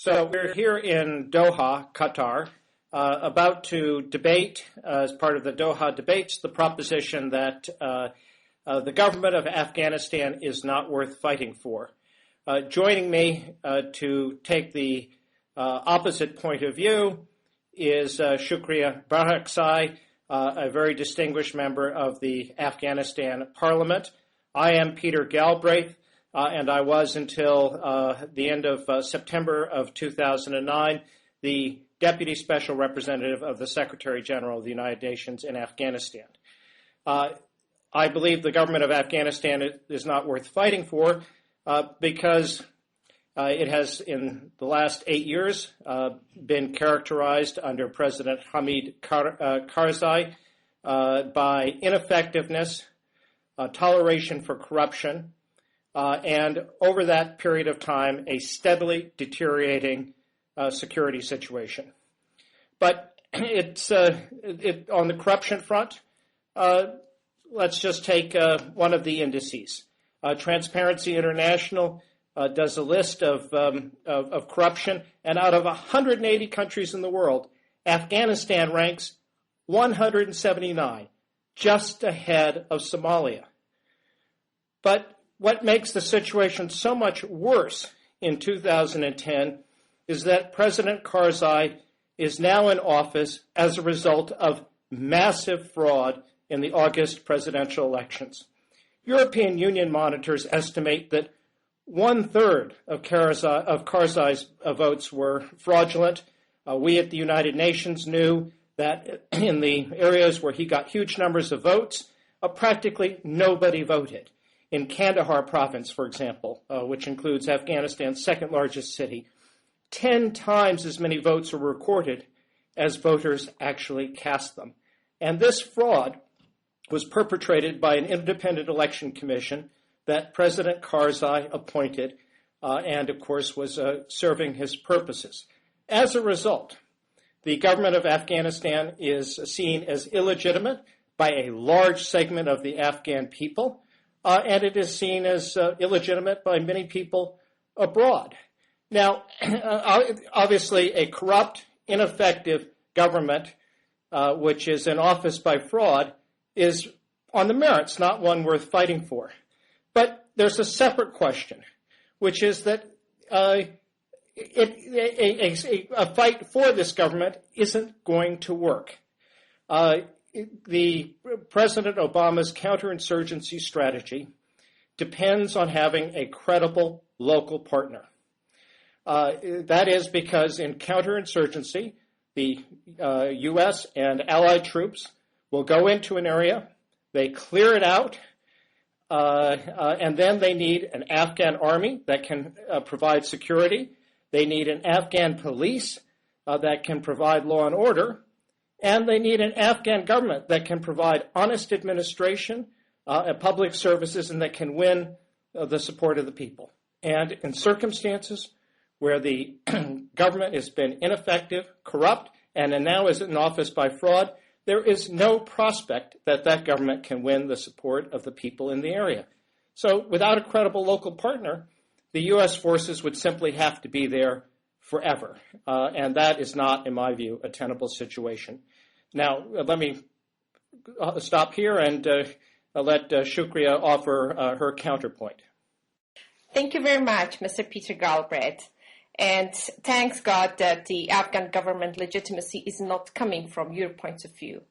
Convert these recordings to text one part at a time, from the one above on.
So we're here in Doha, Qatar, about to debate, as part of the Doha debates, the proposition that the government of Afghanistan is not worth fighting for. Joining me to take the opposite point of view is Shukria Barakzai, a very distinguished member of the Afghanistan Parliament. I am Peter Galbraith, and I was until the end of September of 2009 the Deputy Special Representative of the Secretary General of the United Nations in Afghanistan. I believe the government of Afghanistan is not worth fighting for because it has, in the last 8 years, been characterized under President Hamid Karzai by ineffectiveness, toleration for corruption, and over that period of time, a steadily deteriorating security situation. But it's on the corruption front. Let's just take one of the indices. Transparency International does a list of corruption, and out of 180 countries in the world, Afghanistan ranks 179, just ahead of Somalia. But what makes the situation so much worse in 2010 is that President Karzai is now in office as a result of massive fraud in the August presidential elections. European Union monitors estimate that 1/3 of Karzai's votes were fraudulent. We at the United Nations knew that in the areas where he got huge numbers of votes, practically nobody voted. In Kandahar province, for example, which includes Afghanistan's second largest city, 10 times as many votes were recorded as voters actually cast them. And this fraud was perpetrated by an independent election commission that President Karzai appointed and, of course, was serving his purposes. As a result, the government of Afghanistan is seen as illegitimate by a large segment of the Afghan people, and it is seen as illegitimate by many people abroad. Now, obviously, a corrupt, ineffective government, which is in office by fraud, is on the merits, not one worth fighting for. But there's a separate question, which is that a fight for this government isn't going to work. The President Obama's counterinsurgency strategy depends on having a credible local partner. That is because in counterinsurgency, the U.S. and allied troops will go into an area, they clear it out, and then they need an Afghan army that can provide security. They need an Afghan police that can provide law and order. And they need an Afghan government that can provide honest administration and public services and that can win the support of the people. And in circumstances where the government has been ineffective, corrupt, and now is in office by fraud, there is no prospect that that government can win the support of the people in the area. So without a credible local partner, the U.S. forces would simply have to be there forever. And that is not, in my view, a tenable situation. Now, let me stop here and let Shukria offer her counterpoint. Thank you very much, Mr. Peter Galbraith. And thanks God that the Afghan government legitimacy is not coming from your point of view.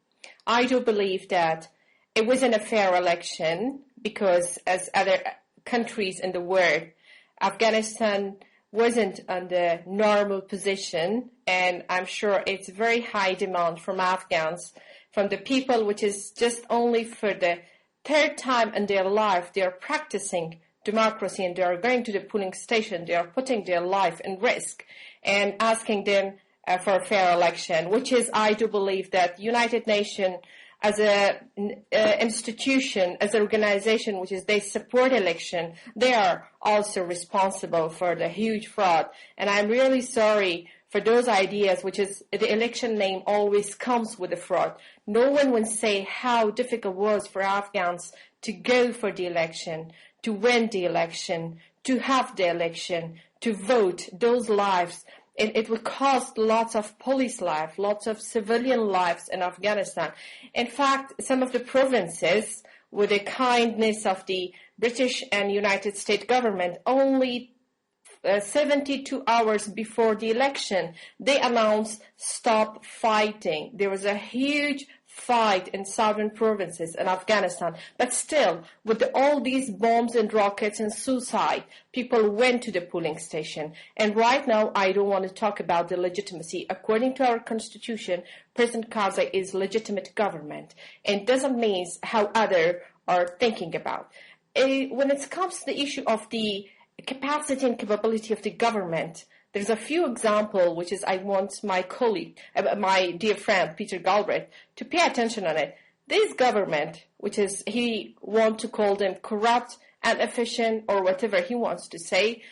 I do believe that it wasn't a fair election because, as other countries in the world, Afghanistan wasn't on the normal position, and I'm sure it's very high demand from Afghans, from the people, which is just only for the third time in their life they are practicing democracy and they are going to the polling station, they are putting their life in risk and asking them for a fair election, which is, I do believe that United Nations as an institution, as an organization, which is they support election, they are also responsible for the huge fraud. And I'm really sorry for those ideas, which is the election name always comes with a fraud. No one will say how difficult it was for Afghans to go for the election, to win the election, to have the election, to vote, those lives. It would cost lots of police lives, lots of civilian lives in Afghanistan. In fact, some of the provinces, with the kindness of the British and United States government, only 72 hours before the election, they announced stop fighting. There was a huge fight in southern provinces in Afghanistan. But still, with all these bombs and rockets and suicide, people went to the polling station. And right now, I don't want to talk about the legitimacy. According to our constitution, President Karzai is legitimate government. And doesn't mean how others are thinking about. When it comes to the issue of the capacity and capability of the government, there's a few examples, which is I want my colleague, my dear friend, Peter Galbraith, to pay attention on it. This government, which is, he wants to call them corrupt and efficient or whatever he wants to say,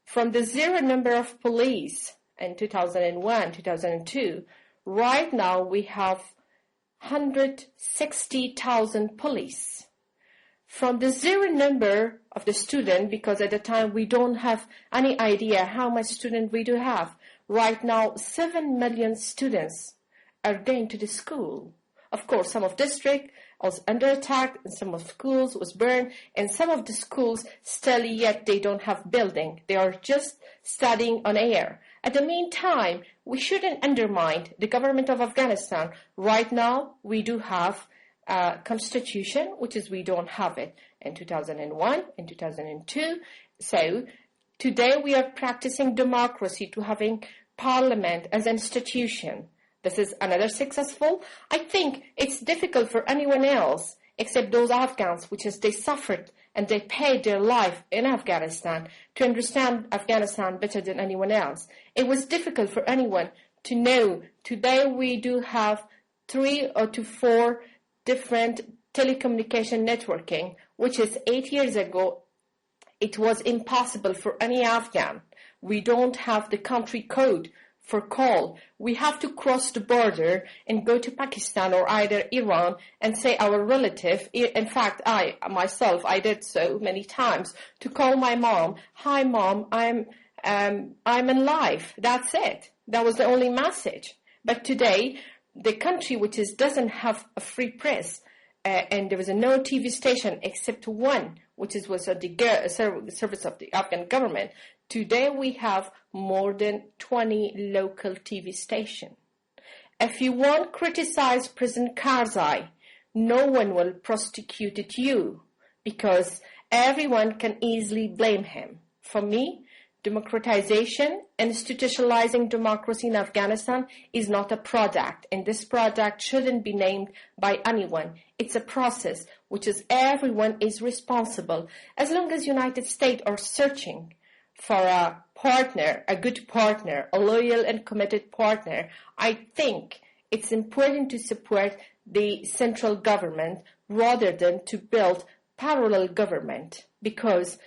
from the zero number of police in 2001, 2002, right now we have 160,000 police. From the zero number of the student, because at the time we don't have any idea how much student we do have. Right now, 7 million students are going to the school. Of course, some of district was under attack, and some of schools was burned, and some of the schools still yet they don't have building. They are just studying on air. At the meantime, we shouldn't undermine the government of Afghanistan. Right now, we do have constitution, which is we don't have it in 2001, in 2002. So today we are practicing democracy to having parliament as an institution. This is another successful. I think it's difficult for anyone else except those Afghans, which is they suffered and they paid their life in Afghanistan to understand Afghanistan better than anyone else. It was difficult for anyone to know. Today we do have 3 or 4 different telecommunication networking, which is 8 years ago, it was impossible for any Afghan. We don't have the country code for call. We have to cross the border and go to Pakistan or either Iran and say our relative, in fact, I did so many times, to call my mom, hi mom, I'm in life. That's it. That was the only message. But today, the country which doesn't have a free press, and there was no TV station except one, which was the service of the Afghan government. Today we have more than 20 local TV stations. If you want to criticize President Karzai, no one will prosecute you because everyone can easily blame him. For me, democratization, institutionalizing democracy in Afghanistan is not a product, and this product shouldn't be named by anyone. It's a process which is everyone is responsible. As long as United States are searching for a partner, a good partner, a loyal and committed partner, I think it's important to support the central government rather than to build parallel government, because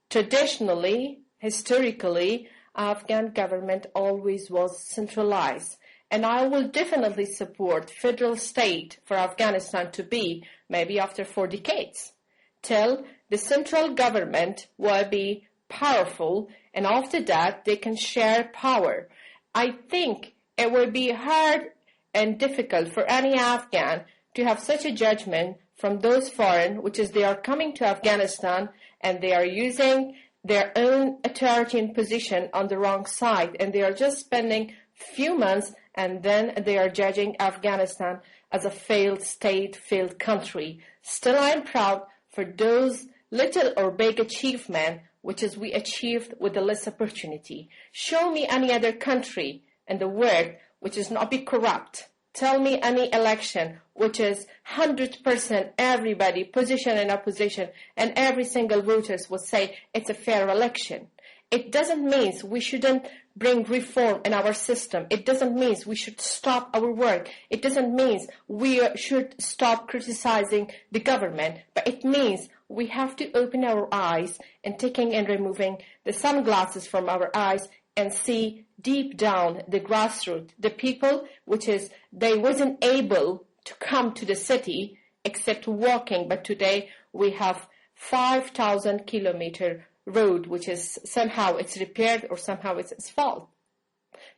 traditionally, historically, Afghan government always was centralized. And I will definitely support federal state for Afghanistan to be maybe after 4 decades, till the central government will be powerful, and after that they can share power. I think it will be hard and difficult for any Afghan to have such a judgment from those foreign, which is they are coming to Afghanistan and they are using their own authority and position on the wrong side, and they are just spending few months and then they are judging Afghanistan as a failed state, failed country. Still, I am proud for those little or big achievements which is we achieved with the less opportunity. Show me any other country in the world which is not be corrupt. Tell me any election which is 100% everybody, position and opposition, and every single voters will say it's a fair election. It doesn't mean we shouldn't bring reform in our system. It doesn't mean we should stop our work. It doesn't mean we should stop criticizing the government. But it means we have to open our eyes and taking and removing the sunglasses from our eyes and see deep down the grassroots, the people which is they wasn't able to come to the city except walking. But today we have 5,000 kilometer road which is somehow it's repaired or somehow it's its fault.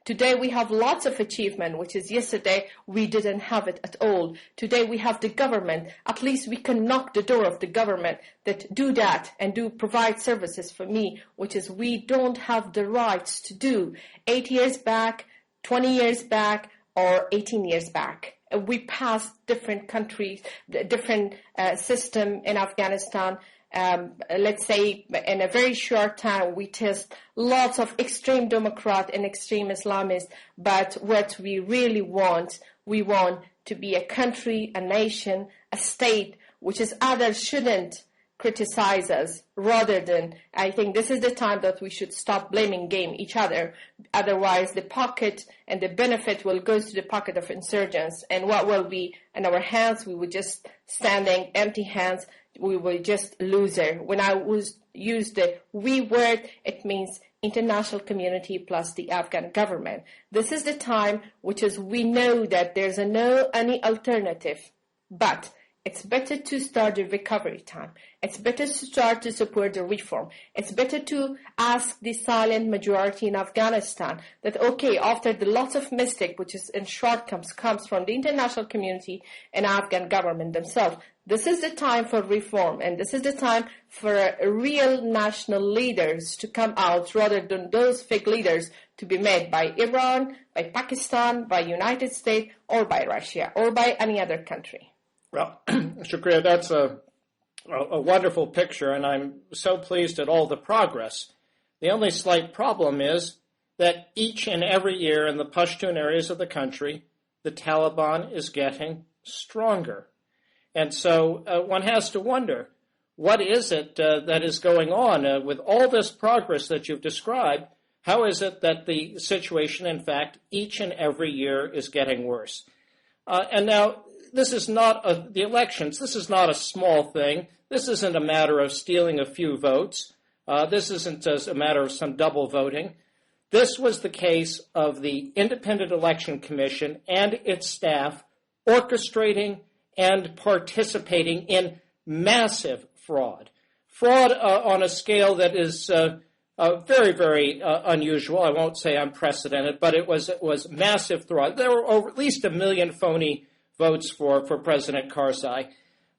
Today we have lots of achievement, which is yesterday we didn't have it at all. Today we have the government. At least we can knock the door of the government that do that and do provide services for me, which is we don't have the rights to do 8 years back, 20 years back, or 18 years back. We passed different countries, different system in Afghanistan. Let's say in a very short time we test lots of extreme Democrat and extreme Islamists, but what we really want, we want to be a country, a nation, a state, which is others shouldn't criticize us, rather than, I think this is the time that we should stop blaming game each other. Otherwise the pocket and the benefit will go to the pocket of insurgents, and what will be in our hands, we would just standing empty hands. We were just loser. When I use the we word, it means international community plus the Afghan government. This is the time which is we know that there's any alternative, but it's better to start the recovery time. It's better to start to support the reform. It's better to ask the silent majority in Afghanistan that, okay, after the lots of mistake, which is in shortcomings, comes from the international community and Afghan government themselves, this is the time for reform, and this is the time for real national leaders to come out rather than those fake leaders to be made by Iran, by Pakistan, by United States, or by Russia, or by any other country. Well, Shukria, that's a wonderful picture, and I'm so pleased at all the progress. The only slight problem is that each and every year in the Pashtun areas of the country, the Taliban is getting stronger. And so one has to wonder, what is it that is going on? With all this progress that you've described, how is it that the situation, in fact, each and every year is getting worse? And now, this is not the elections. This is not a small thing. This isn't a matter of stealing a few votes. This isn't a matter of some double voting. This was the case of the Independent Election Commission and its staff orchestrating and participating in massive fraud. Fraud on a scale that is very, very unusual. I won't say unprecedented, but it was massive fraud. There were at least 1 million phony votes for President Karzai.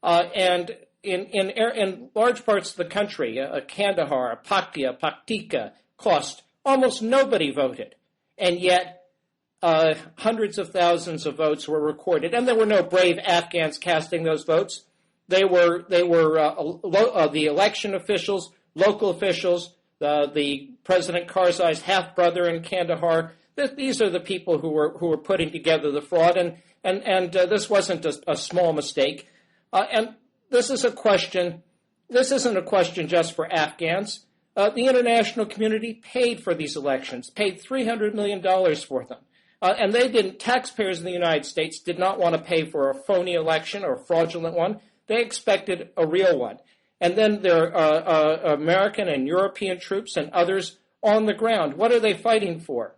And in large parts of the country, Kandahar, Paktika, Khost, almost nobody voted. And yet hundreds of thousands of votes were recorded. And there were no brave Afghans casting those votes. They were the election officials, local officials, the President Karzai's half-brother in Kandahar. These are the people who were putting together the fraud, and this wasn't a small mistake. And this is a question. This isn't a question just for Afghans. The international community paid for these elections, paid $300 million for them, and they didn't. Taxpayers in the United States did not want to pay for a phony election or a fraudulent one. They expected a real one. And then there are American and European troops and others on the ground. What are they fighting for?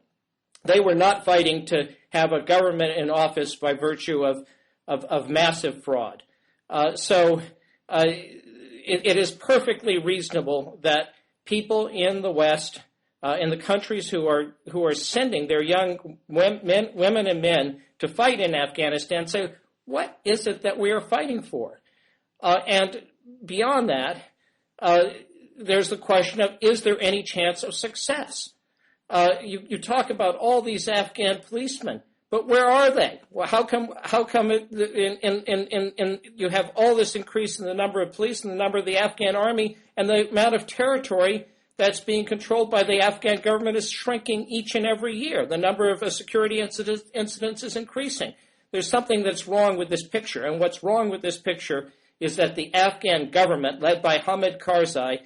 They were not fighting to have a government in office by virtue of massive fraud. So it is perfectly reasonable that people in the West, in the countries who are sending their young women and men to fight in Afghanistan, say, what is it that we are fighting for? And beyond that, there's the question of, is there any chance of success? You talk about all these Afghan policemen, but where are they? Well, how come you have all this increase in the number of police and the number of the Afghan army, and the amount of territory that's being controlled by the Afghan government is shrinking each and every year? The number of security incidents is increasing. There's something that's wrong with this picture, and what's wrong with this picture is that the Afghan government, led by Hamid Karzai,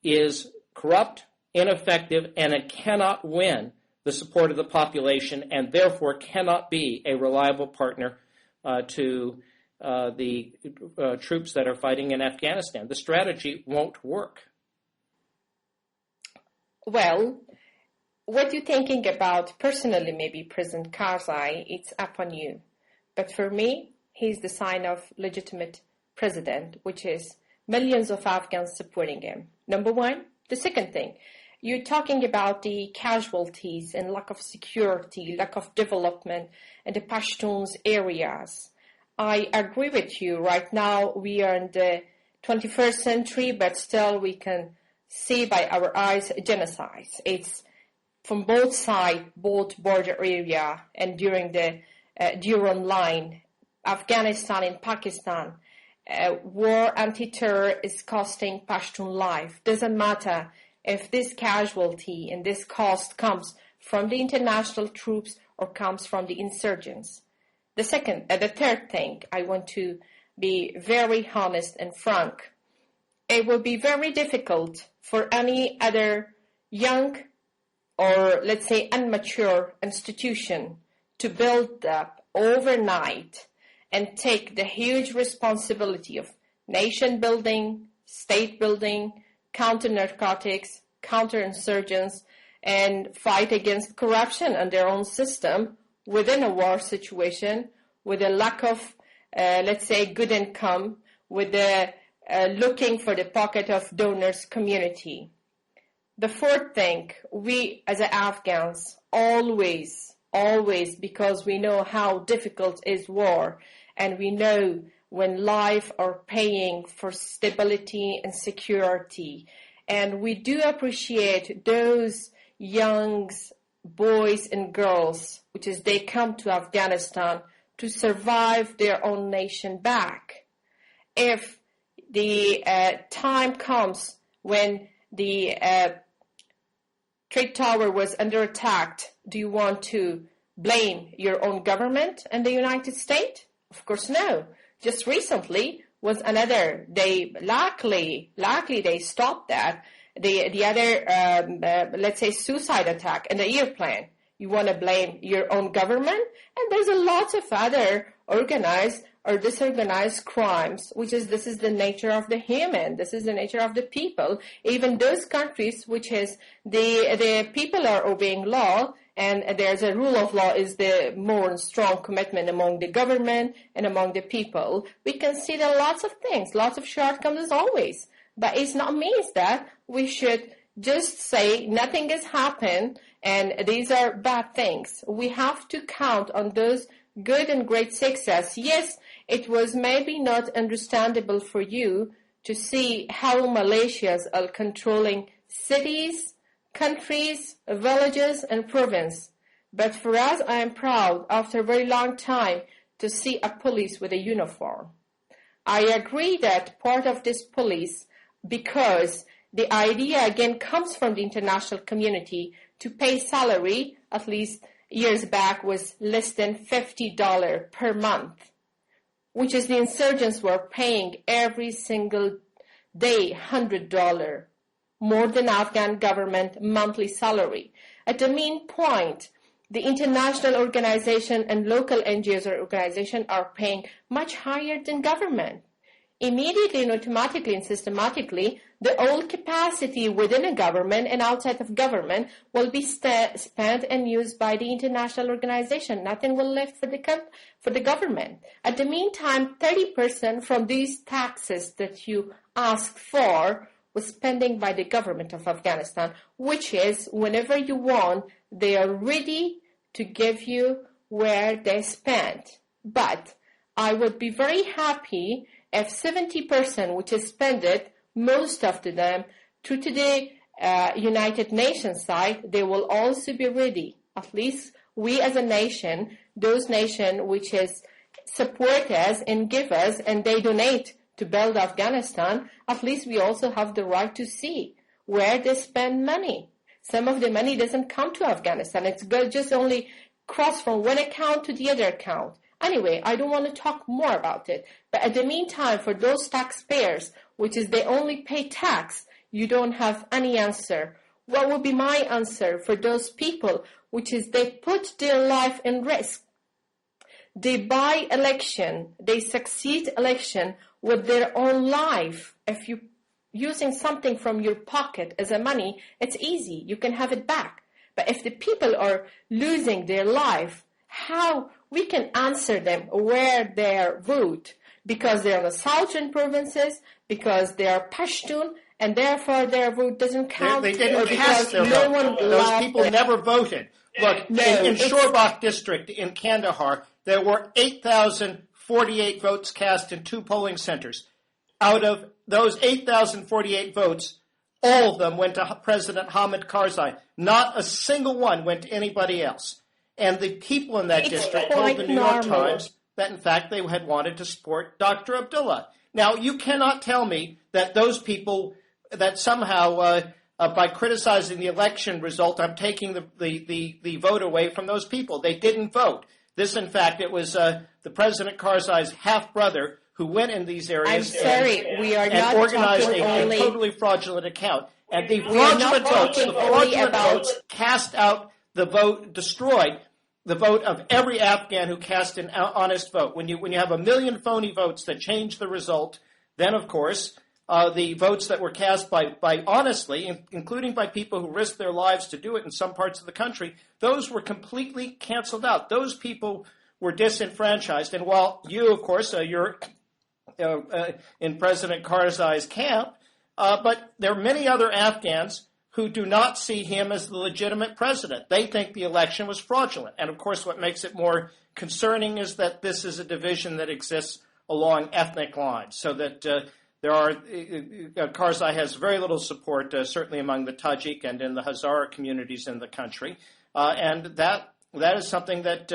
is corrupt, ineffective, and it cannot win the support of the population, and therefore cannot be a reliable partner to the troops that are fighting in Afghanistan. The strategy won't work. Well, what you're thinking about personally, maybe President Karzai, it's up on you. But for me, he's the sign of legitimate president, which is millions of Afghans supporting him. Number one, The second thing, you're talking about the casualties and lack of security, lack of development in the Pashtuns areas. I agree with you. Right now, we are in the 21st century, but still we can see by our eyes genocide. It's from both sides, both border area and during the Durand line, Afghanistan and Pakistan. War anti-terror is costing Pashtun life. Doesn't matter if this casualty and this cost comes from the international troops or comes from the insurgents. The third thing, I want to be very honest and frank. It will be very difficult for any other young or, let's say, immature institution to build up overnight and take the huge responsibility of nation building, state building, counter-narcotics, counter-insurgents, and fight against corruption and their own system within a war situation, with a lack of, let's say, good income, with the looking for the pocket of donors community. The fourth thing, we as Afghans always, because we know how difficult is war, and we know when life are paying for stability and security, and we do appreciate those young boys and girls, which is they come to Afghanistan to survive their own nation back. If the time comes when the trade tower was under attack, do you want to blame your own government and the United States? Of course, no. Just recently was another. They luckily they stopped that. The other, let's say, suicide attack in the airplane. You want to blame your own government? And there's a lot of other organized or disorganized crimes, this is the nature of the human. This is the nature of the people. Even those countries which is the people are obeying law, and there's a rule of law is the more strong commitment among the government and among the people. We can see that lots of things, lots of shortcomings always. But it's not means that we should just say nothing has happened and these are bad things. We have to count on those good and great success. Yes, it was maybe not understandable for you to see how Malaysians are controlling cities, countries, villages, and province. But for us, I am proud, after a very long time, to see a police with a uniform. I agree that part of this police, because the idea again comes from the international community to pay salary, at least years back, was less than $50 per month, which is the insurgents were paying every single day $100, more than Afghan government monthly salary. At the main point, the international organization and local NGOs or organizations are paying much higher than government. Immediately and automatically and systematically, the old capacity within a government and outside of government will be spent and used by the international organization. Nothing will left for the government. At the meantime, 30% from these taxes that you asked for was spending by the government of Afghanistan, which is whenever you want, they are ready to give you where they spent. But I would be very happy if 70%, which is spent it, most of them, to the United Nations side, they will also be ready. At least we as a nation, those nations which is support us and give us and they donate to build Afghanistan, at least we also have the right to see where they spend money. Some of the money doesn't come to Afghanistan. It's just only cross from one account to the other account. Anyway, I don't want to talk more about it. But at the meantime, for those taxpayers, which is they only pay tax, you don't have any answer. What would be my answer for those people, which is they put their life in risk? They buy election, they succeed election with their own life. If you using something from your pocket as a money, it's easy. You can have it back. But if the people are losing their life, how we can answer them where their vote, because they are the southern provinces, because they are Pashtun, and therefore their vote doesn't count. They didn't cast their vote. Those people never voted. Look, in Shorbak district in Kandahar, there were 8,048 votes cast in 2 polling centers. Out of those 8,048 votes, all of them went to President Hamid Karzai. Not a single one went to anybody else. And the people in that district told the New York Times that, in fact, they had wanted to support Dr. Abdullah. Now, you cannot tell me that those people, that somehow, by criticizing the election result, I'm taking the vote away from those people. They didn't vote. This, in fact, it was the President Karzai's half-brother who went in these areas and organized a totally fraudulent account. And the fraudulent votes cast out the vote, destroyed the vote of every Afghan who cast an honest vote. When you have 1 million phony votes that change the result, then, of course, the votes that were cast by honestly, including by people who risked their lives to do it in some parts of the country, those were completely canceled out. Those people were disenfranchised. And while you, of course, you're in President Karzai's camp, but there are many other Afghans who do not see him as the legitimate president. They think the election was fraudulent. And, of course, what makes it more concerning is that this is a division that exists along ethnic lines, so that Karzai has very little support, certainly among the Tajik and in the Hazara communities in the country. And that is something that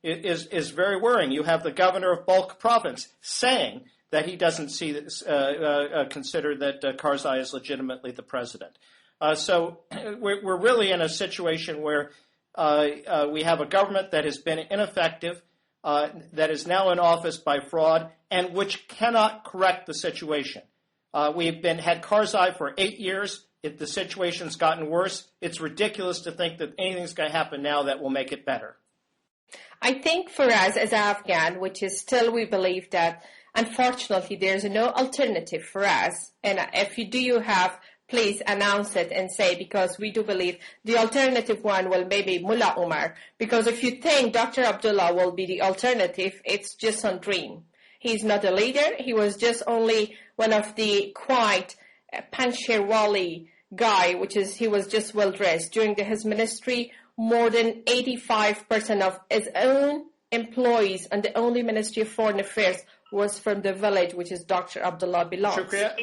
is very worrying. You have the governor of Balkh province saying that he doesn't consider that Karzai is legitimately the president. So we're really in a situation where we have a government that has been ineffective, that is now in office by fraud, and which cannot correct the situation. We've had Karzai for 8 years. If the situation's gotten worse, it's ridiculous to think that anything's going to happen now that will make it better. I think for us as Afghan, which is still we believe that unfortunately there's no alternative for us, and if you do have, please announce it and say, because we do believe the alternative one will maybe Mullah Omar. Because if you think Dr. Abdullah will be the alternative, it's just a dream. He's not a leader. He was just only one of the quite Panshirwali guy, he was just well dressed. During his ministry, more than 85% of his own employees and the only Ministry of Foreign Affairs was from the village which is Dr. Abdullah belongs. Shukria.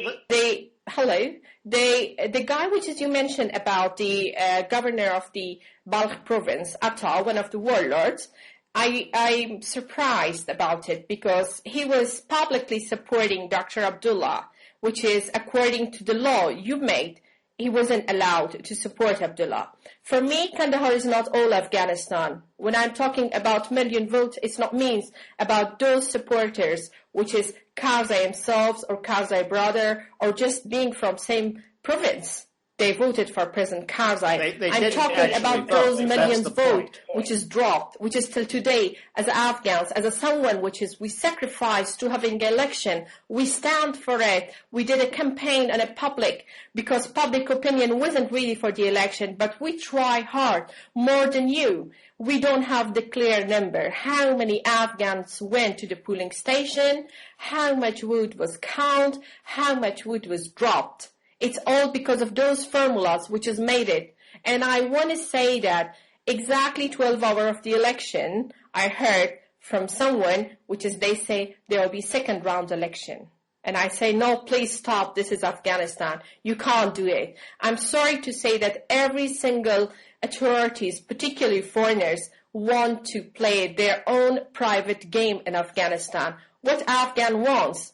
The guy which is you mentioned about the governor of the Balkh province, Atta, one of the warlords, I'm surprised about it because he was publicly supporting Dr. Abdullah, which is according to the law you made. He wasn't allowed to support Abdullah. For me, Kandahar is not all Afghanistan. When I'm talking about million votes, it's not means about those supporters, which is Karzai themselves or Karzai brother, or just being from same province. They voted for President Karzai. I'm talking about those millions vote, which is dropped, which is till today, as Afghans, as someone which is, we sacrificed to having an election. We stand for it. We did a campaign and a public, because public opinion wasn't really for the election, but we try hard, more than you. We don't have the clear number. How many Afghans went to the polling station? How much vote was counted? How much vote was dropped? It's all because of those formulas which has made it. And I want to say that exactly 12 hours of the election, I heard from someone, which is they say there will be second round election. And I say, no, please stop. This is Afghanistan. You can't do it. I'm sorry to say that every single authorities, particularly foreigners, want to play their own private game in Afghanistan. What Afghan wants,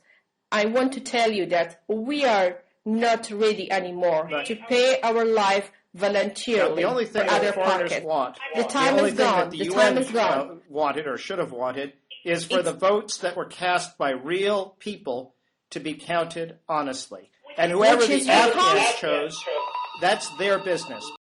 I want to tell you that we are not ready anymore to pay our life voluntarily. The only thing that foreigners want, the time is gone. The UN wanted or should have wanted is for the votes that were cast by real people to be counted honestly. And whoever the Afghans chose, that's their business.